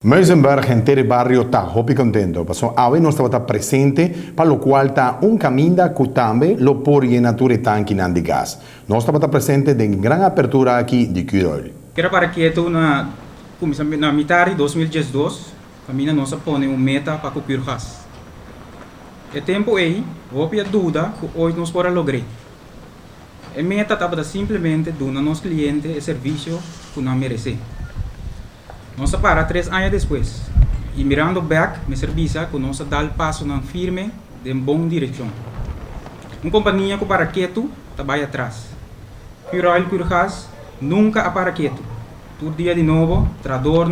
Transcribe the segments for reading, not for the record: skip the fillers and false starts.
Meisenberg, gente del barrio, está muy contento. Pasó a ver, no estaba presente, para lo cual está un camino que también lo pone natura tanque de gas. No estaba presente de gran apertura aquí de Curol. Era para que na mitad de 2012, a mina nossa pone meta para cumprir gas. E tempo aí, houve a dúvida que hoje nós podemos lograr. A meta estava simplesmente dar a nosso cliente o serviço que não merece. Nós para 3 anos depois, e mirando back, me serviço que nós dá o passo na firme de boa direção. Uma companhia que para quieto, trabalha atrás. Curol Gas nunca para quieto. Todo dia de novo, trador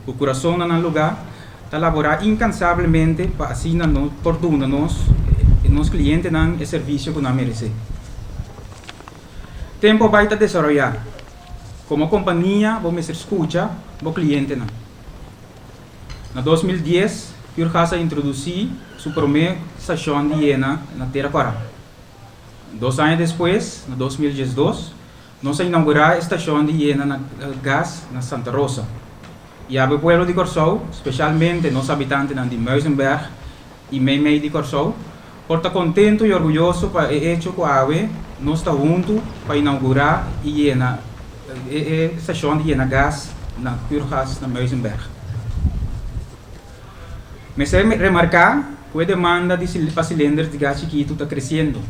o coração no lugar, está laborar incansavelmente para assim por dar nos clientes o serviço que não merece. Tempo vai estar desenvolver. Como companhia, vamos escutar o cliente. Na 2010, Pure Gas introduziu sua primeira estação de Iena na Terra Quara. 2 anos depois, na 2012, nós inauguramos a estação de Iena na Gas na Santa Rosa. E o povo de Corsou, especialmente os habitantes de Meisenberg e meio de Corsou, por estar contento e orgulhoso para o hecho que nós estamos juntos para inaugurar a estação de Iena Gas na Pure Gas na Meisenberg. Mas remarcar que a demanda para cilindros de gás chiquito está crescendo.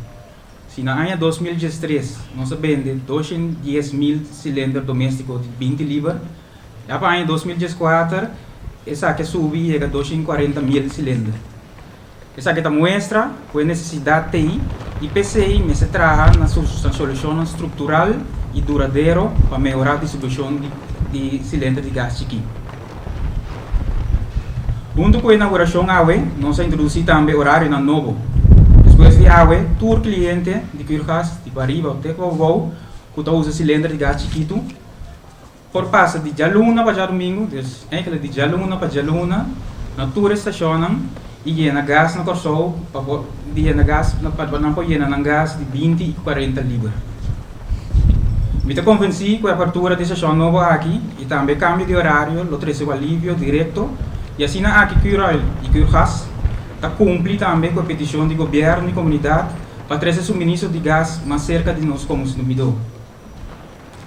Se no ano 2013 nós vendemos 210.000 cilindros domésticos de 20 libras, já para o ano 2014 essa que subiu a 240.000 cilindros. Essa que mostra que a necessidade tem e PCI me se trabalha na solução estrutural e duradoura para melhorar a distribuição de cilindros de gás chiquito. Junto com a inauguração nós introduzimos também horário novo. Depois de todo cliente de Pure Gas, de Bariba até Vovô, que usa cilindro de gás chiquito, por passa de Jaluna para domingo, de Jaluna para Jaluna, na toda estação, e llena gás na Corsou, para llena gás de 20 e 40 libras. Me te convenci com a abertura da estação nova aqui, e também cambio de horário, lo trazeu alívio direto, e assim aqui Curol e Pure Gas está cumprir também com a petição do governo e comunidade para trazer suministro de gás mais cerca de nós como consumidor.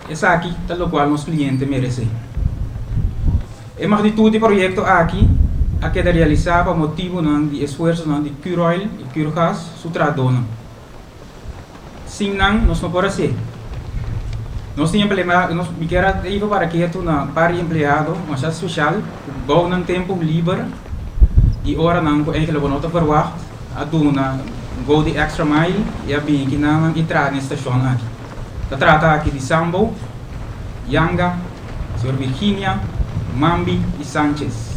Essa aqui é o qual nosso cliente merece. E mais de tudo o projeto aqui a que realizar para motivo de esforço de Curol e Pure Gas sutradona. Sim, nós não podemos ser. Nós tínhamos ir para que na para empregado, mas é social, bom no tempo livre. E ora não com enkele bonota verwacht, a duna go the extra mile e a bem que não entrar na estação aqui. Se trata aqui de Sambo, Yanga, Sr. Virginia, Mambi e Sanchez.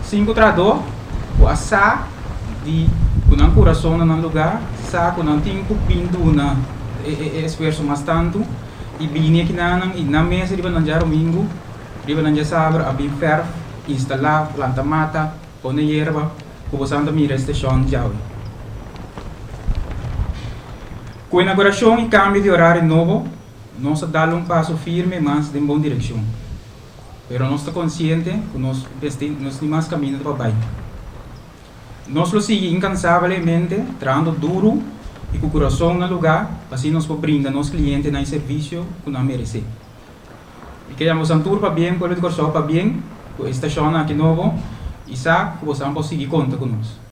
5 trador, o asa de kunang coração no lugar, sa kunang tempo pinto na esforço mais tanto e bem aqui e na mesa de bananjar domingo, de bananjar sábado a bem ferro, instalar planta mata pone hierba, usando a estação de água. Com a inauguração e cambio de horário novo, nós damos passo firme, mas em boa direção. Mas nós estamos conscientes que nós temos mais caminho para baixo. Nós lo seguimos incansavelmente, trabalhando duro e com o coração no lugar, para assim nós brindar aos clientes um serviço que não merecem. E queremos um tour para bem, para o coração para bem, com a estação aqui novo, e sabe que você pode seguir conta conosco.